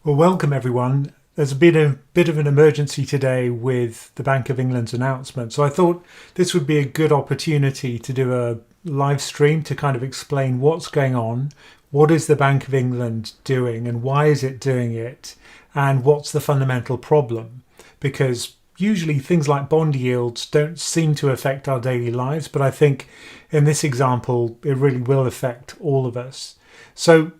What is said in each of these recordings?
Well, welcome everyone. There's been a bit of an emergency today with the Bank of England's announcement. So I thought this would be a good opportunity to do a live stream to kind of explain what's going on, what is the Bank of England doing and why is it doing it, and what's the fundamental problem. Because usually things like bond yields don't seem to affect our daily lives, but I think in this example, it really will affect all of us. So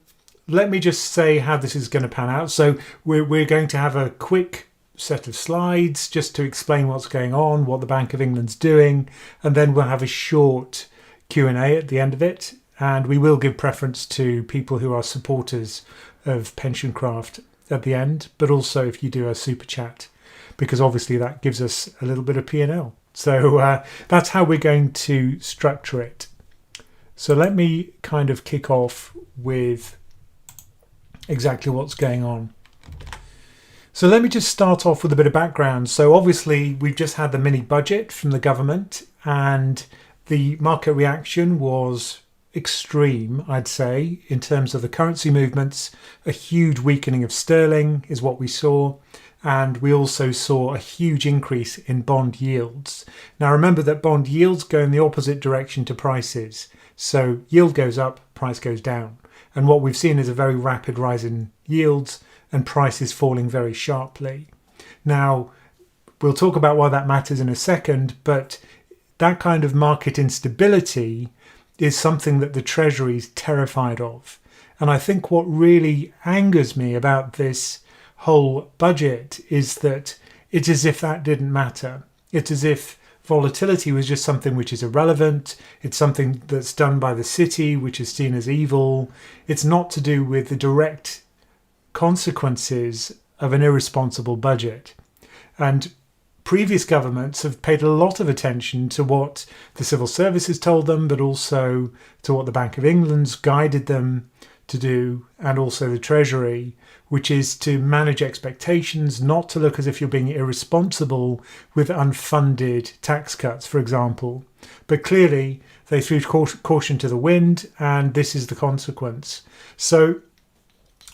let me just say how this is going to pan out. So we're going to have a quick set of slides just to explain what's going on, what the Bank of England's doing, and then we'll have a short Q&A at the end of it. And we will give preference to people who are supporters of PensionCraft at the end, but also if you do a super chat, because obviously that gives us a little bit of P&L. So that's how we're going to structure it. So let me kind of kick off with exactly what's going on. So let me just start off with a bit of background. So obviously we've just had the mini budget from the government and the market reaction was extreme, I'd say, in terms of the currency movements. A huge weakening of sterling is what we saw. And we also saw a huge increase in bond yields. Now remember that bond yields go in the opposite direction to prices. So yield goes up, price goes down. And what we've seen is a very rapid rise in yields and prices falling very sharply. Now, we'll talk about why that matters in a second, but that kind of market instability is something that the Treasury is terrified of. And I think what really angers me about this whole budget is that it's as if that didn't matter. It's as if volatility was just something which is irrelevant. It's something that's done by the city, which is seen as evil. It's not to do with the direct consequences of an irresponsible budget. And previous governments have paid a lot of attention to what the civil services told them, but also to what the Bank of England's guided them to do, and also the Treasury, which is to manage expectations, not to look as if you're being irresponsible with unfunded tax cuts, for example. But clearly, they threw caution to the wind, and this is the consequence. So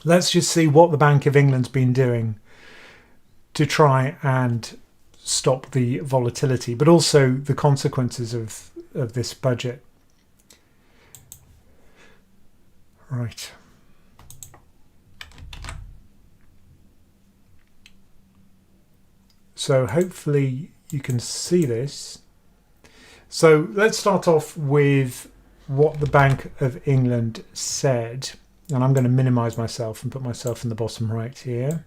let's just see what the Bank of England's been doing to try and stop the volatility, but also the consequences of this budget. Right. So hopefully you can see this. So let's start off with what the Bank of England said. And I'm going to minimize myself and put myself in the bottom right here.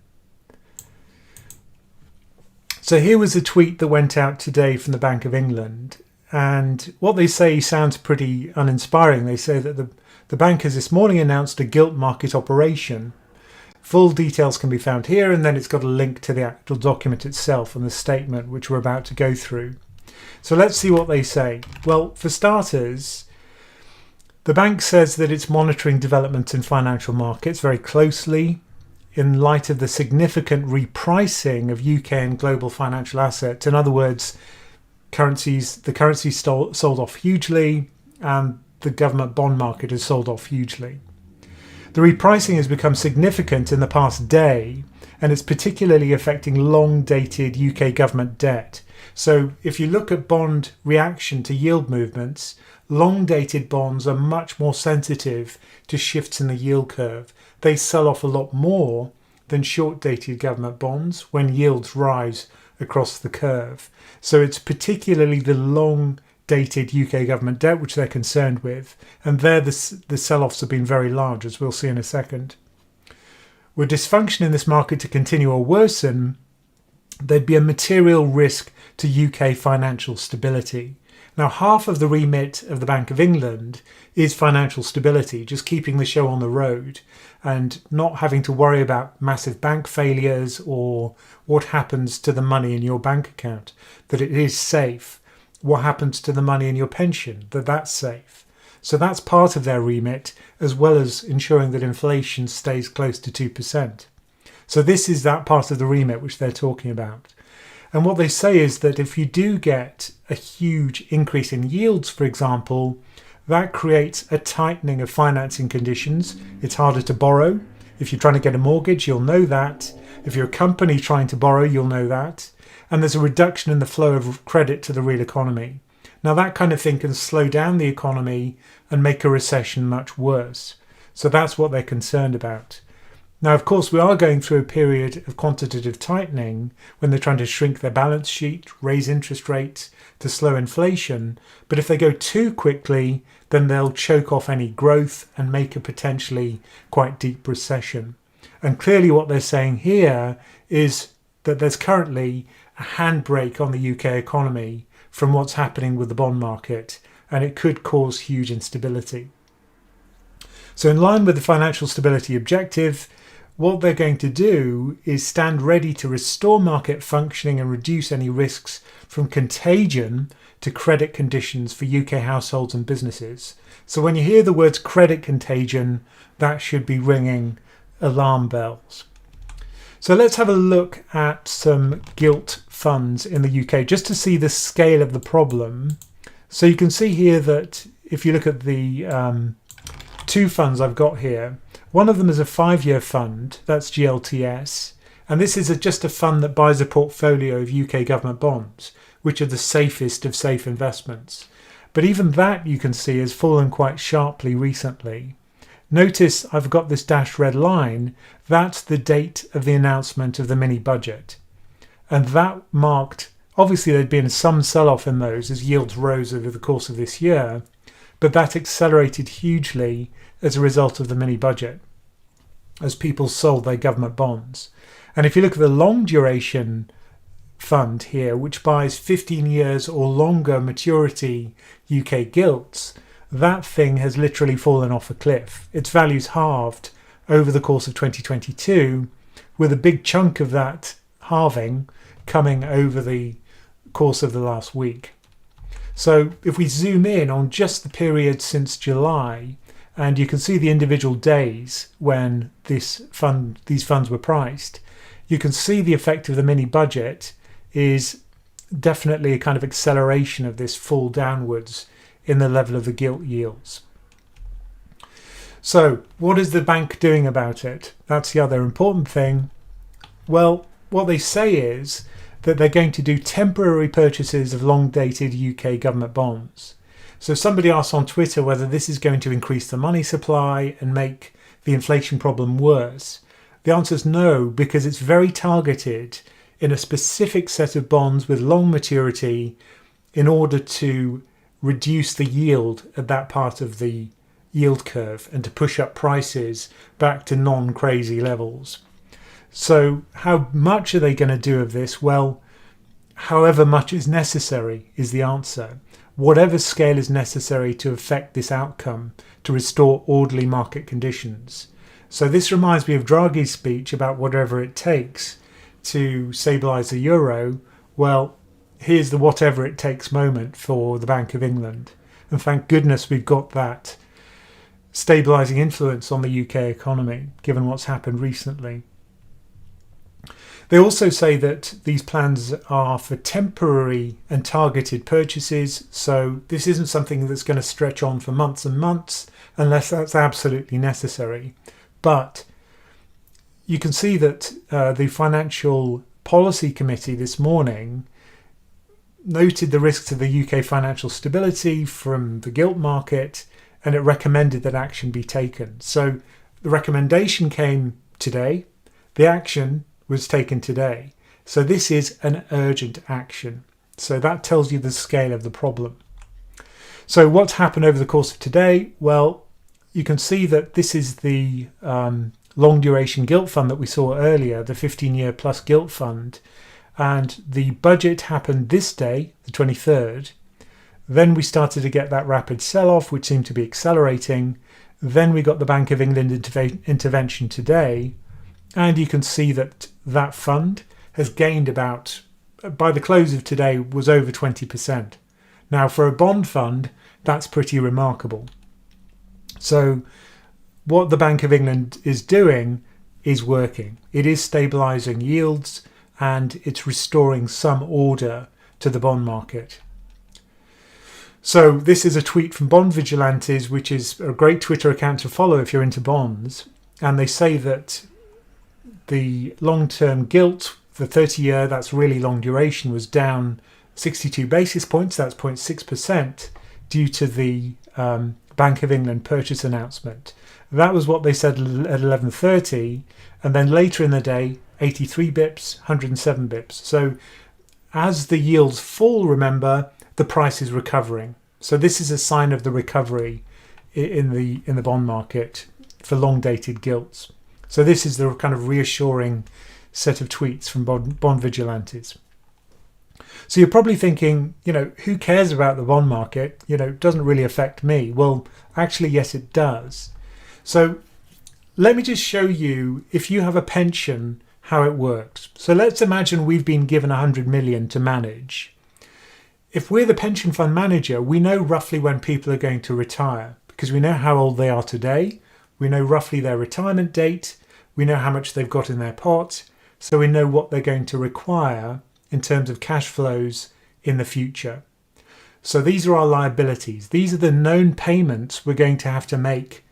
So here was a tweet that went out today from the Bank of England. And what they say sounds pretty uninspiring. They say that the bank has this morning announced a gilt market operation. Full details can be found here, and then it's got a link to the actual document itself and the statement which we're about to go through. So let's see what they say. Well, for starters, the bank says that it's monitoring developments in financial markets very closely in light of the significant repricing of UK and global financial assets. In other words, the currency sold off hugely, and the government bond market has sold off hugely. The repricing has become significant in the past day, and it's particularly affecting long-dated UK government debt. So if you look at bond reaction to yield movements, long-dated bonds are much more sensitive to shifts in the yield curve. They sell off a lot more than short-dated government bonds when yields rise across the curve. So it's particularly the long-dated UK government debt which they're concerned with, and there the sell-offs have been very large, as we'll see in a second. Were dysfunction in this market to continue or worsen, there'd be a material risk to UK financial stability. Now, half of the remit of the Bank of England is financial stability, just keeping the show on the road and not having to worry about massive bank failures or what happens to the money in your bank account, that it is safe. What happens to the money in your pension, that that's safe. So that's part of their remit, as well as ensuring that inflation stays close to 2%. So this is that part of the remit which they're talking about. And what they say is that if you do get a huge increase in yields, for example, that creates a tightening of financing conditions. It's harder to borrow, If you're trying to get a mortgage, you'll know that. If you're a company trying to borrow, you'll know that. And there's a reduction in the flow of credit to the real economy. Now, that kind of thing can slow down the economy and make a recession much worse. So that's what they're concerned about. Now, of course, we are going through a period of quantitative tightening when they're trying to shrink their balance sheet, raise interest rates to slow inflation. But if they go too quickly, then they'll choke off any growth and make a potentially quite deep recession. And clearly what they're saying here is that there's currently a handbrake on the UK economy from what's happening with the bond market, and it could cause huge instability. So in line with the financial stability objective, what they're going to do is stand ready to restore market functioning and reduce any risks from contagion to credit conditions for UK households and businesses. So when you hear the words credit contagion, that should be ringing alarm bells. So let's have a look at some gilt funds in the UK just to see the scale of the problem. So you can see here that if you look at the two funds I've got here, one of them is a 5-year fund, that's GLTS, and this is just a fund that buys a portfolio of UK government bonds, which are the safest of safe investments. But even that, you can see, has fallen quite sharply recently. Notice I've got this dashed red line. That's the date of the announcement of the mini budget. And that marked, obviously there'd been some sell-off in those as yields rose over the course of this year, but that accelerated hugely as a result of the mini budget, as people sold their government bonds. And if you look at the long duration fund here, which buys 15 years or longer maturity UK gilts, that thing has literally fallen off a cliff. Its value's halved over the course of 2022, with a big chunk of that halving coming over the course of the last week. So if we zoom in on just the period since July, and you can see the individual days when these funds were priced, you can see the effect of the mini budget is definitely a kind of acceleration of this fall downwards in the level of the gilt yields. So what is the bank doing about it? That's the other important thing. Well, what they say is that they're going to do temporary purchases of long-dated UK government bonds. So somebody asked on Twitter whether this is going to increase the money supply and make the inflation problem worse. The answer is no, because it's very targeted in a specific set of bonds with long maturity in order to reduce the yield at that part of the yield curve and to push up prices back to non-crazy levels. So how much are they going to do of this? Well, however much is necessary is the answer. Whatever scale is necessary to affect this outcome to restore orderly market conditions. So this reminds me of Draghi's speech about whatever it takes to stabilise the euro. Well, here's the whatever it takes moment for the Bank of England. And thank goodness we've got that stabilising influence on the UK economy, given what's happened recently. They also say that these plans are for temporary and targeted purchases, so this isn't something that's going to stretch on for months and months unless that's absolutely necessary. But you can see that the Financial Policy Committee this morning noted the risks to the UK financial stability from the gilt market, and it recommended that action be taken. So the recommendation came today, the action was taken today. So this is an urgent action. So that tells you the scale of the problem. So what's happened over the course of today? Well, you can see that this is the long duration gilt fund that we saw earlier, the 15-year plus gilt fund. And the budget happened this day, the 23rd. Then we started to get that rapid sell-off, which seemed to be accelerating. Then we got the Bank of England intervention today. And you can see that that fund has gained about, by the close of today, was over 20%. Now, for a bond fund, that's pretty remarkable. So what the Bank of England is doing is working. It is stabilising yields and it's restoring some order to the bond market. So this is a tweet from Bond Vigilantes, which is a great Twitter account to follow if you're into bonds. and they say that the long-term gilt, the 30-year, that's really long duration, was down 62 basis points, that's 0.6%, due to the Bank of England purchase announcement. That was what they said at 11:30, and then later in the day, 83 bips, 107 bips. So as the yields fall, remember, the price is recovering. So this is a sign of the recovery in the bond market for long-dated gilts. So this is the kind of reassuring set of tweets from bond vigilantes. So you're probably thinking, who cares about the bond market? It doesn't really affect me. Well, actually, yes, it does. So let me just show you, if you have a pension, how it works. So let's imagine we've been given 100 million to manage. If we're the pension fund manager, we know roughly when people are going to retire because we know how old they are today. We know roughly their retirement date. We know how much they've got in their pot. So we know what they're going to require in terms of cash flows in the future. So these are our liabilities. These are the known payments we're going to have to make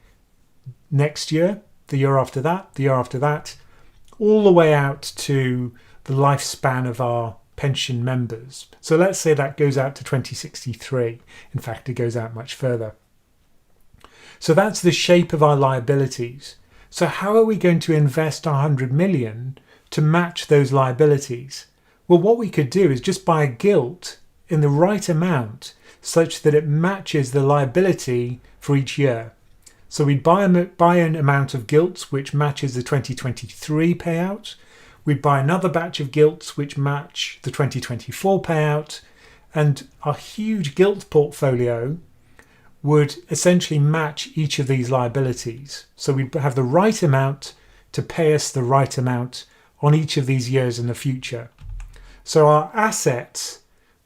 next year, the year after that, the year after that, all the way out to the lifespan of our pension members. So let's say that goes out to 2063. In fact, it goes out much further. So that's the shape of our liabilities. So how are we going to invest 100 million to match those liabilities? Well, what we could do is just buy a gilt in the right amount such that it matches the liability for each year. So we'd buy an amount of gilts which matches the 2023 payout. We'd buy another batch of gilts which match the 2024 payout. And our huge gilt portfolio would essentially match each of these liabilities. So we'd have the right amount to pay us the right amount on each of these years in the future. So our assets,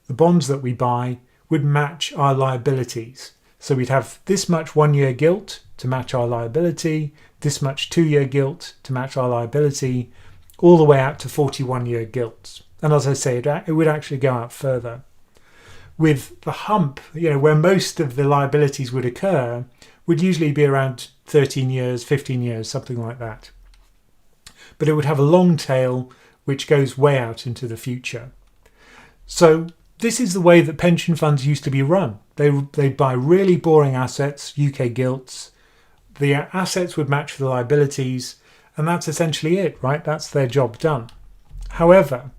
the bonds that we buy, would match our liabilities. So we'd have this much 1-year gilt to match our liability, this much 2-year gilt to match our liability, all the way out to 41-year gilts. And as I say, it would actually go out further. With the hump, where most of the liabilities would occur, would usually be around 13 years, 15 years, something like that. But it would have a long tail which goes way out into the future. So this is the way that pension funds used to be run. They'd buy really boring assets, UK gilts. The assets would match the liabilities, and that's essentially it, right? That's their job done. However,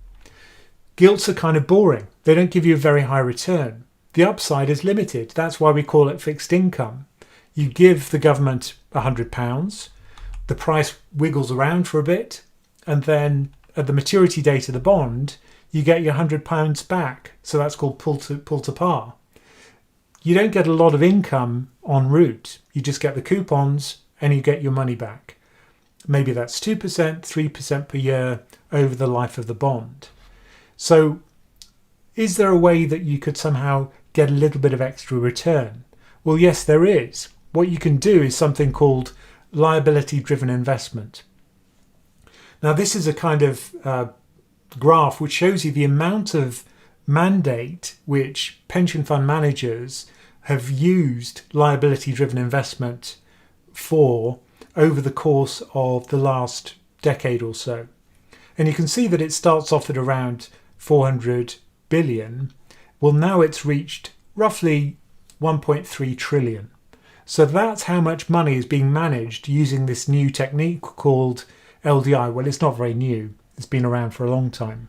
gilts are kind of boring. They don't give you a very high return. The upside is limited. That's why we call it fixed income. You give the government £100, the price wiggles around for a bit, and then at the maturity date of the bond, you get your £100 back. So that's called pull to par. You don't get a lot of income en route. You just get the coupons and you get your money back. Maybe that's 2%, 3% per year over the life of the bond. So is there a way that you could somehow get a little bit of extra return? Well, yes, there is. What you can do is something called liability-driven investment. Now, this is a kind of graph which shows you the amount of mandate which pension fund managers have used liability-driven investment for over the course of the last decade or so. And you can see that it starts off at around 400 billion. Well, now it's reached roughly 1.3 trillion. So that's how much money is being managed using this new technique called LDI. Well, it's not very new. It's been around for a long time.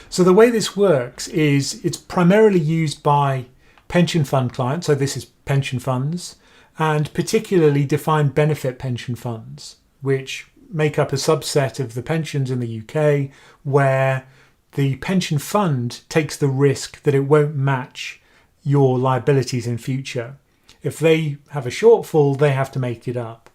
So the way this works is it's primarily used by pension fund clients. So this is pension funds, and particularly defined benefit pension funds, which make up a subset of the pensions in the UK, where the pension fund takes the risk that it won't match your liabilities in future. If they have a shortfall, they have to make it up.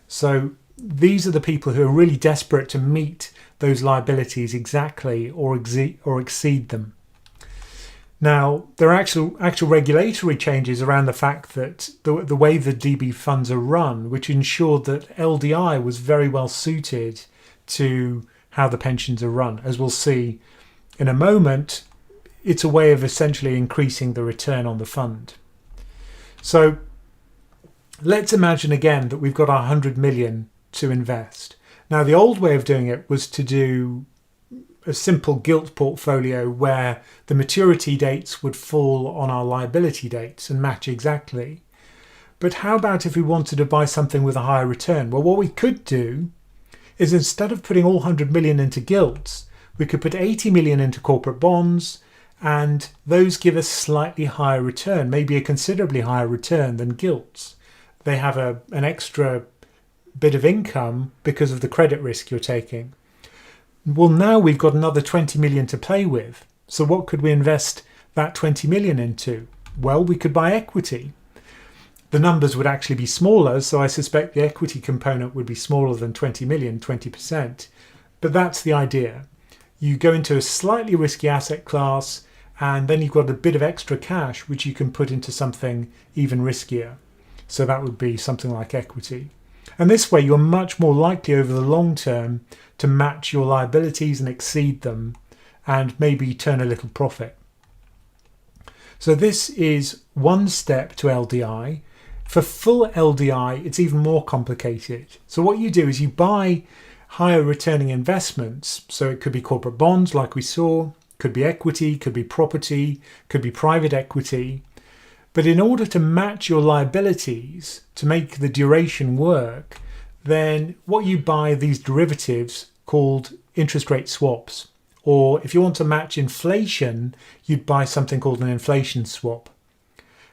So these are the people who are really desperate to meet those liabilities exactly or exceed them. Now, there are actual regulatory changes around the fact that the way the DB funds are run, which ensured that LDI was very well suited to how the pensions are run. As we'll see in a moment, it's a way of essentially increasing the return on the fund. So Let's imagine again that we've got 100 million to invest. Now, the old way of doing it was to do a simple gilt portfolio where the maturity dates would fall on our liability dates and match exactly. But how about if we wanted to buy something with a higher return? Well, what we could do is, instead of putting all 100 million into gilts, we could put 80 million into corporate bonds, and those give us slightly higher return, maybe a considerably higher return than gilts. They have an extra bit of income because of the credit risk you're taking. Well, now we've got another 20 million to play with. So what could we invest that 20 million into? Well, we could buy equity. The numbers would actually be smaller, so I suspect the equity component would be smaller than 20 million, 20%. But that's the idea. You go into a slightly risky asset class, and then you've got a bit of extra cash which you can put into something even riskier. So that would be something like equity. And this way you're much more likely over the long term to match your liabilities and exceed them, and maybe turn a little profit. So this is one step to LDI. For full LDI, it's even more complicated. So what you do is you buy higher returning investments. So it could be corporate bonds like we saw, could be equity, could be property, could be private equity. But in order to match your liabilities, to make the duration work, then what you buy are these derivatives called interest rate swaps. Or if you want to match inflation, you'd buy something called an inflation swap.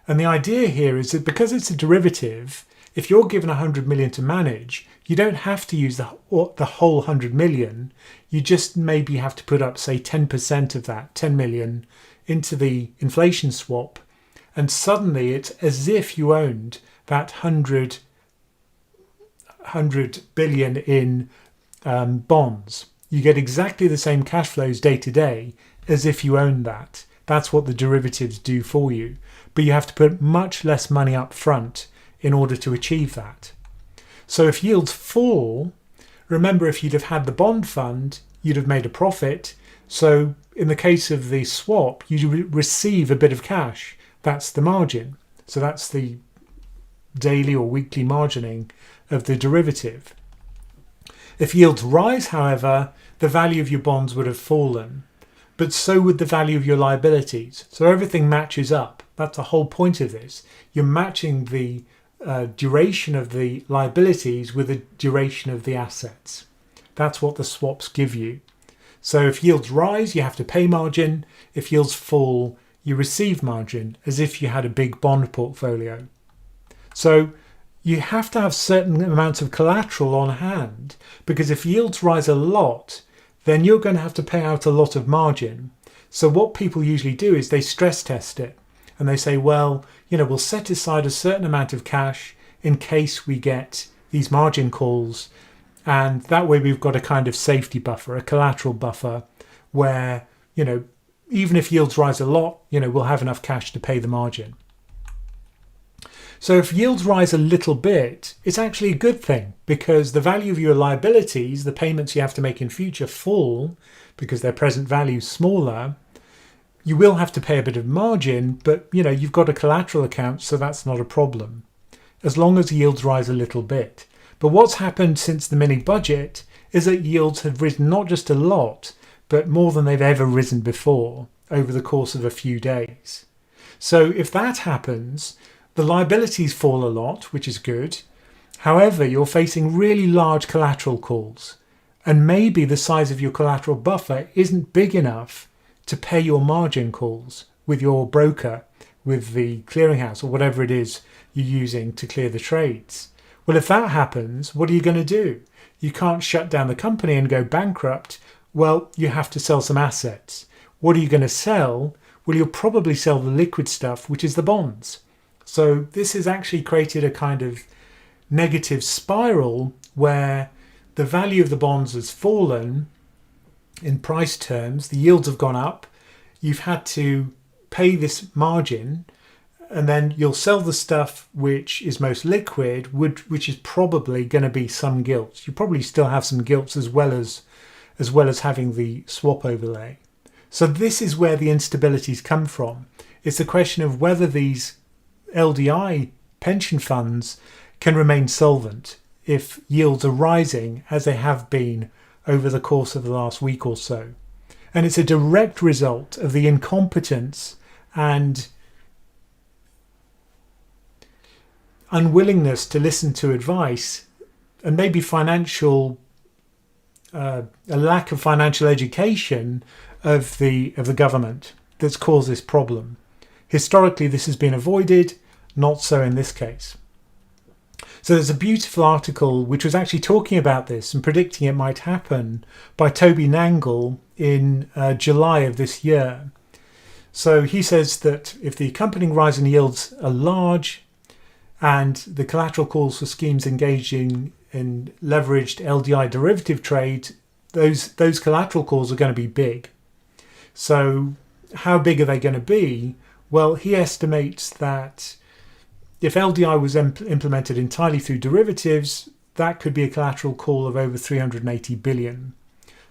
And the idea here is that because it's a derivative, if you're given 100 million to manage, you don't have to use the whole 100 million. You just maybe have to put up, say, 10% of that, 10 million, into the inflation swap. And suddenly it's as if you owned that 100 billion in bonds. You get exactly the same cash flows day to day as if you owned that. That's what the derivatives do for you. But you have to put much less money up front in order to achieve that. So if yields fall, remember, if you'd have had the bond fund, you'd have made a profit. So in the case of the swap, you receive a bit of cash. That's the margin. So that's the daily or weekly margining of the derivative. If yields rise, however, the value of your bonds would have fallen, but so would the value of your liabilities. So everything matches up. That's the whole point of this. You're matching the duration of the liabilities with the duration of the assets. That's what the swaps give you. So if yields rise, you have to pay margin. If yields fall, you receive margin, as if you had a big bond portfolio. So you have to have certain amounts of collateral on hand, because if yields rise a lot, then you're going to have to pay out a lot of margin. So what people usually do is they stress test it, and they say, well, we'll set aside a certain amount of cash in case we get these margin calls, and that way we've got a kind of safety buffer, a collateral buffer, where even if yields rise a lot, we'll have enough cash to pay the margin. So if yields rise a little bit, it's actually a good thing, because the value of your liabilities, the payments you have to make in future, fall because their present value is smaller. You will have to pay a bit of margin, but you've got a collateral account, so that's not a problem, as long as yields rise a little bit. But what's happened since the mini budget is that yields have risen not just a lot, but more than they've ever risen before over the course of a few days. So if that happens, the liabilities fall a lot, which is good. However, you're facing really large collateral calls, and maybe the size of your collateral buffer isn't big enough to pay your margin calls with your broker, with the clearinghouse, or whatever it is you're using to clear the trades. Well, if that happens, what are you going to do? You can't shut down the company and go bankrupt. Well, you have to sell some assets. What are you going to sell? Well, you'll probably sell the liquid stuff, which is the bonds. So this has actually created a kind of negative spiral where the value of the bonds has fallen in price terms, the yields have gone up, you've had to pay this margin, and then you'll sell the stuff which is most liquid, which is probably going to be some gilts. You probably still have some gilts as well as having the swap overlay. So this is where the instabilities come from. It's the question of whether these LDI pension funds can remain solvent if yields are rising as they have been over the course of the last week or so. And it's a direct result of the incompetence and unwillingness to listen to advice, and maybe a lack of financial education of the government that's caused this problem. Historically, this has been avoided, not so in this case. So there's a beautiful article which was actually talking about this and predicting it might happen by Toby Nangle in July of this year. So he says that if the accompanying rise in yields are large and the collateral calls for schemes engaging in leveraged LDI derivative trade, those collateral calls are going to be big. So how big are they going to be? Well, he estimates that if LDI was implemented entirely through derivatives, that could be a collateral call of over 380 billion.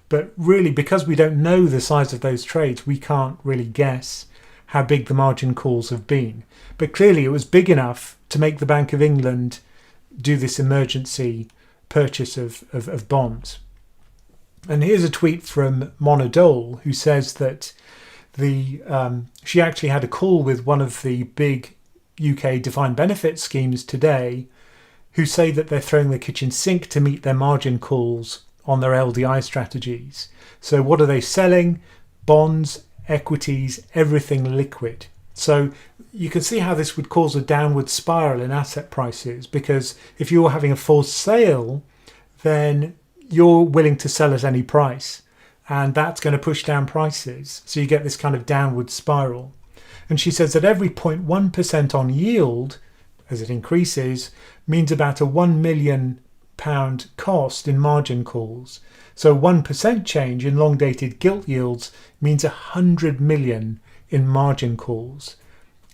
But really, because we don't know the size of those trades, we can't really guess how big the margin calls have been. But clearly it was big enough to make the Bank of England do this emergency purchase of bonds. And here's a tweet from Mona Dole, who says that she actually had a call with one of the big UK defined benefit schemes today, who say that they're throwing the kitchen sink to meet their margin calls on their LDI strategies. So what are they selling? Bonds, equities, everything liquid. So you can see how this would cause a downward spiral in asset prices, because if you're having a forced sale, then you're willing to sell at any price, and that's going to push down prices. So you get this kind of downward spiral. And she says that every 0.1% on yield, as it increases, means about a £1 million cost in margin calls. So 1% change in long-dated gilt yields means 100 million in margin calls.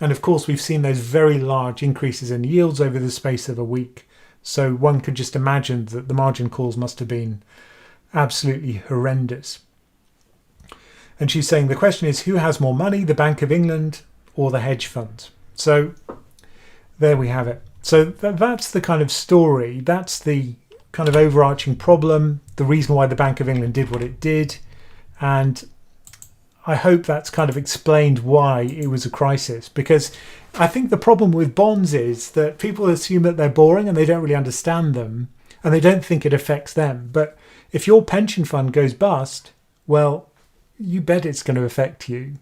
And of course, we've seen those very large increases in yields over the space of a week. So one could just imagine that the margin calls must have been absolutely horrendous. And she's saying the question is, who has more money, the Bank of England or the hedge funds? So there we have it. So that's the kind of story. That's the kind of overarching problem, the reason why the Bank of England did what it did. And I hope that's kind of explained why it was a crisis, because I think the problem with bonds is that people assume that they're boring and they don't really understand them and they don't think it affects them. But if your pension fund goes bust, well, you bet it's going to affect you.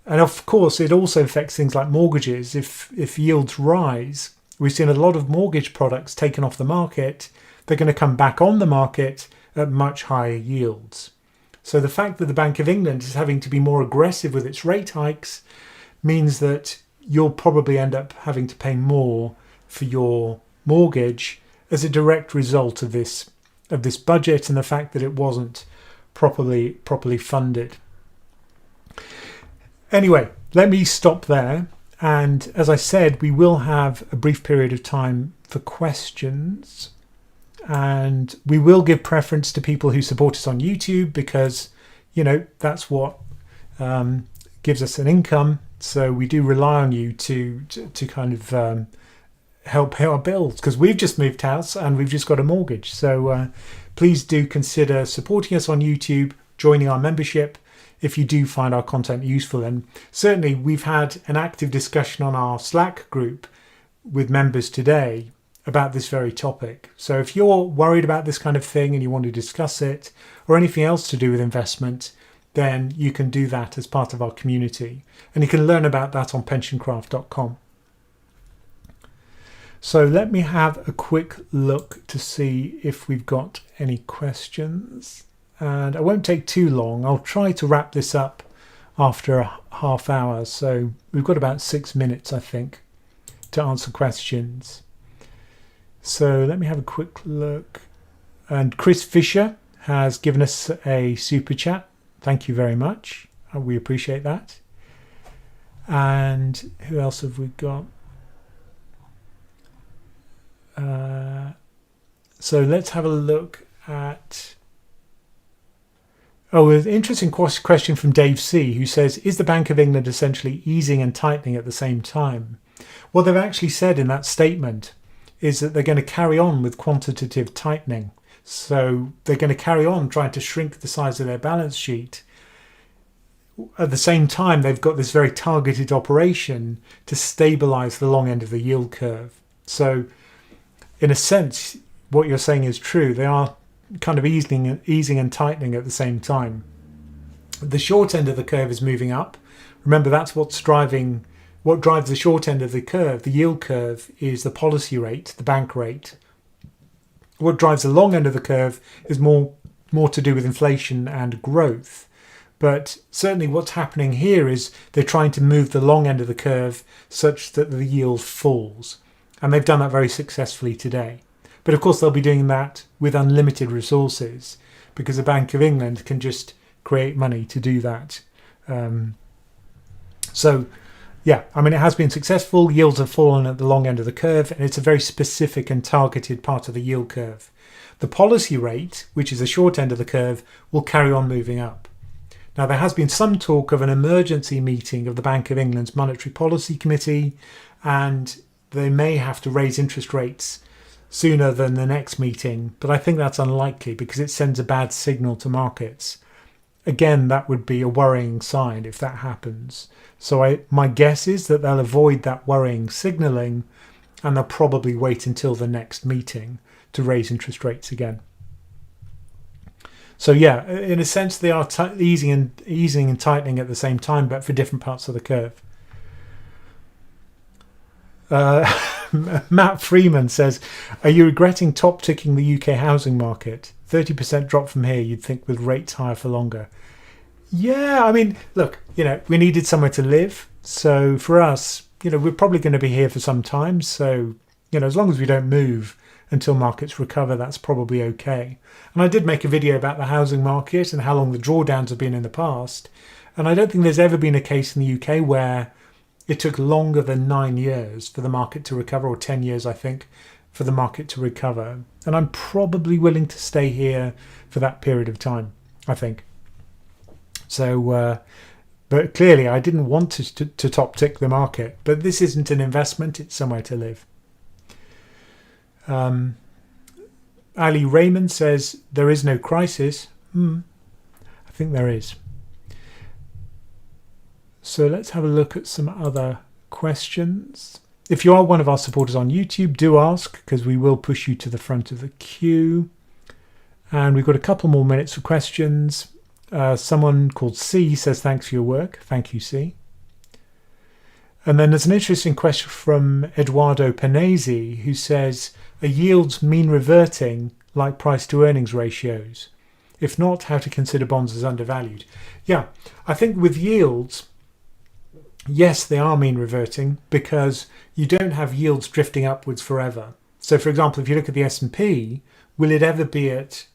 And of course, it also affects things like mortgages. If yields rise, we've seen a lot of mortgage products taken off the market. They're going to come back on the market at much higher yields. So the fact that the Bank of England is having to be more aggressive with its rate hikes means that you'll probably end up having to pay more for your mortgage as a direct result of this budget and the fact that it wasn't properly funded. Anyway, let me stop there. And as I said, we will have a brief period of time for questions. And we will give preference to people who support us on YouTube because, that's what gives us an income. So we do rely on you to kind of help pay our bills, because we've just moved house and we've just got a mortgage. So please do consider supporting us on YouTube, joining our membership if you do find our content useful. And certainly we've had an active discussion on our Slack group with members today about this very topic. So if you're worried about this kind of thing and you want to discuss it, or anything else to do with investment, then you can do that as part of our community. And you can learn about that on PensionCraft.com. So let me have a quick look to see if we've got any questions. And I won't take too long. I'll try to wrap this up after a half hour. So we've got about 6 minutes, I think, to answer questions. So let me have a quick look. And Chris Fisher has given us a super chat. Thank you very much. We appreciate that. And who else have we got? So let's have a look at... Oh, an interesting question from Dave C, who says, is the Bank of England essentially easing and tightening at the same time? What they've actually said in that statement is that they're going to carry on with quantitative tightening. So they're going to carry on trying to shrink the size of their balance sheet. At the same time, they've got this very targeted operation to stabilize the long end of the yield curve. So in a sense, what you're saying is true. They are kind of easing and tightening at the same time. The short end of the curve is moving up. Remember, that's what drives the short end of the curve. The yield curve is the policy rate, the bank rate. What drives the long end of the curve is more to do with inflation and growth. But certainly what's happening here is they're trying to move the long end of the curve such that the yield falls. And they've done that very successfully today. But of course, they'll be doing that with unlimited resources because the Bank of England can just create money to do that. Yeah, I mean, it has been successful. Yields have fallen at the long end of the curve, and it's a very specific and targeted part of the yield curve. The policy rate, which is the short end of the curve, will carry on moving up. Now, there has been some talk of an emergency meeting of the Bank of England's Monetary Policy Committee, and they may have to raise interest rates sooner than the next meeting, but I think that's unlikely because it sends a bad signal to markets. Again, that would be a worrying sign if that happens. So my guess is that they'll avoid that worrying signalling, and they'll probably wait until the next meeting to raise interest rates again. So yeah, in a sense, they are easing and tightening at the same time, but for different parts of the curve. Matt Freeman says, are you regretting top ticking the UK housing market? 30% drop from here, you'd think, with rates higher for longer. Yeah, I mean, look, we needed somewhere to live. So for us, we're probably going to be here for some time. So, as long as we don't move until markets recover, that's probably okay. And I did make a video about the housing market and how long the drawdowns have been in the past. And I don't think there's ever been a case in the UK where it took longer than 9 years for the market to recover, or 10 years, I think, for the market to recover. And I'm probably willing to stay here for that period of time, I think. So, but clearly I didn't want to top tick the market, but this isn't an investment, it's somewhere to live. Ali Raymond says, there is no crisis. I think there is. So let's have a look at some other questions. If you are one of our supporters on YouTube, do ask, because we will push you to the front of the queue. And we've got a couple more minutes for questions. Someone called C says, thanks for your work. Thank you, C. And then there's an interesting question from Eduardo Panesi, who says, are yields mean reverting like price to earnings ratios? If not, how to consider bonds as undervalued? Yeah, I think with yields, yes, they are mean reverting because you don't have yields drifting upwards forever. So, for example, if you look at the S&P, will it ever be at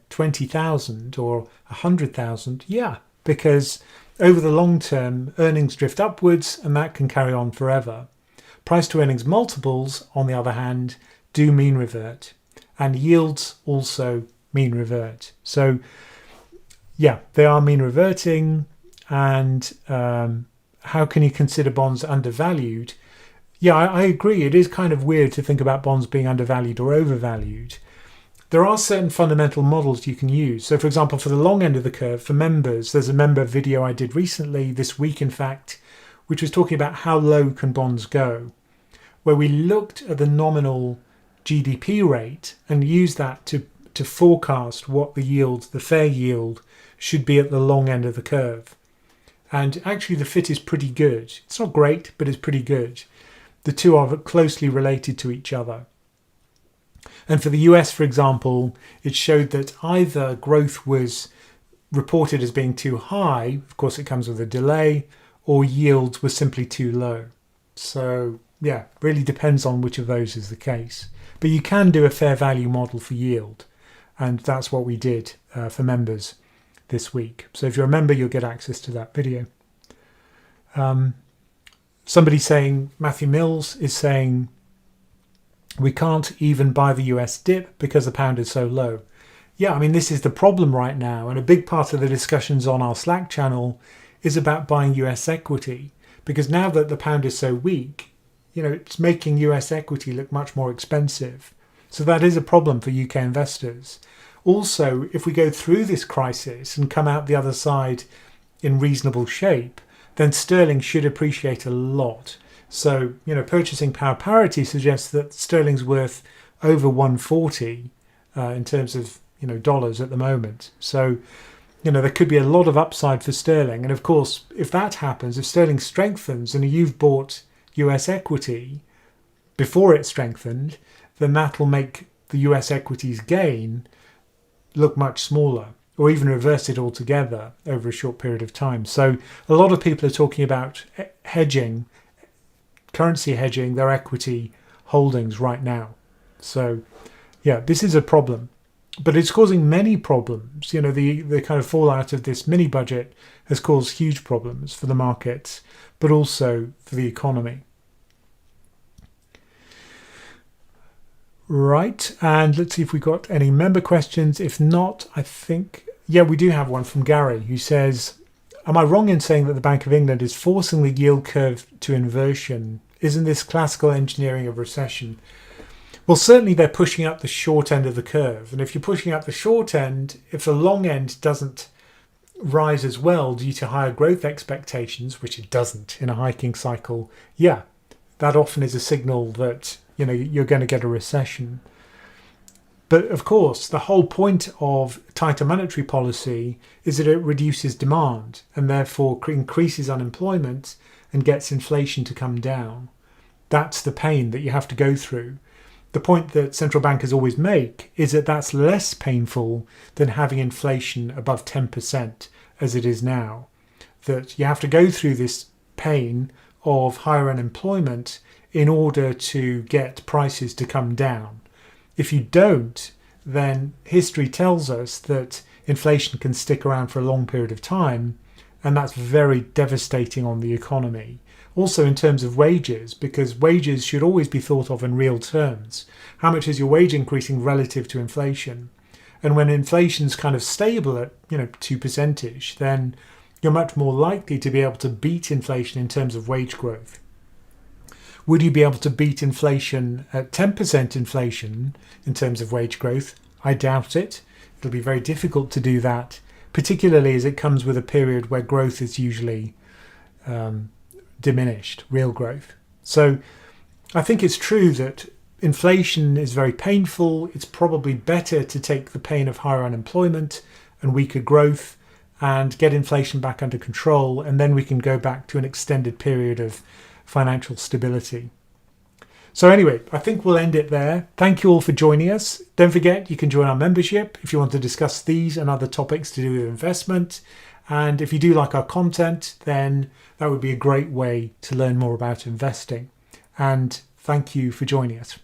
20,000 or 100,000? Yeah, because over the long term, earnings drift upwards and that can carry on forever. Price to earnings multiples, on the other hand, do mean revert, and yields also mean revert. So, yeah, they are mean reverting, and how can you consider bonds undervalued? Yeah, I agree. It is kind of weird to think about bonds being undervalued or overvalued. There are certain fundamental models you can use. So, for example, for the long end of the curve, for members, there's a member video I did recently, this week in fact, which was talking about how low can bonds go, where we looked at the nominal GDP rate and used that to forecast what the yield, the fair yield, should be at the long end of the curve. And actually the fit is pretty good. It's not great, but it's pretty good. The two are closely related to each other. And for the US, for example, it showed that either growth was reported as being too high, of course it comes with a delay, or yields were simply too low. So yeah, really depends on which of those is the case. But you can do a fair value model for yield. And that's what we did for members this week. So if you're a member, you'll get access to that video. Somebody saying, Matthew Mills is saying, we can't even buy the US dip because the pound is so low. Yeah, I mean, this is the problem right now. And a big part of the discussions on our Slack channel is about buying US equity. Because now that the pound is so weak, it's making US equity look much more expensive. So that is a problem for UK investors. Also, if we go through this crisis and come out the other side in reasonable shape, then sterling should appreciate a lot. So, purchasing power parity suggests that sterling's worth over 140 in terms of, dollars at the moment. So, there could be a lot of upside for sterling. And of course, if that happens, if sterling strengthens and you've bought US equity before it strengthened, then that'll make the US equities gain look much smaller, or even reverse it altogether over a short period of time. So a lot of people are talking about hedging, currency hedging their equity holdings right now. So yeah, this is a problem, but it's causing many problems. The kind of fallout of this mini budget has caused huge problems for the markets, but also for the economy. Right, and let's see if we got any member questions. If not, I think, yeah, we do have one from Gary, who says, am I wrong in saying that the Bank of England is forcing the yield curve to inversion? Isn't this classical engineering of recession? Well, certainly they're pushing up the short end of the curve. And if you're pushing up the short end, if the long end doesn't rise as well due to higher growth expectations, which it doesn't in a hiking cycle, yeah, that often is a signal that you're going to get a recession. But of course, the whole point of tighter monetary policy is that it reduces demand and therefore increases unemployment and gets inflation to come down. That's the pain that you have to go through. The point that central bankers always make is that that's less painful than having inflation above 10% as it is now. That you have to go through this pain of higher unemployment in order to get prices to come down. If you don't, then history tells us that inflation can stick around for a long period of time, and that's very devastating on the economy. Also in terms of wages, because wages should always be thought of in real terms. How much is your wage increasing relative to inflation? And when inflation's kind of stable at 2%, then you're much more likely to be able to beat inflation in terms of wage growth. Would you be able to beat inflation at 10% inflation in terms of wage growth? I doubt it. It'll be very difficult to do that, particularly as it comes with a period where growth is usually diminished, real growth. So I think it's true that inflation is very painful. It's probably better to take the pain of higher unemployment and weaker growth and get inflation back under control, and then we can go back to an extended period of financial stability. So anyway, I think we'll end it there. Thank you all for joining us. Don't forget, you can join our membership if you want to discuss these and other topics to do with investment. And if you do like our content, then that would be a great way to learn more about investing. And thank you for joining us.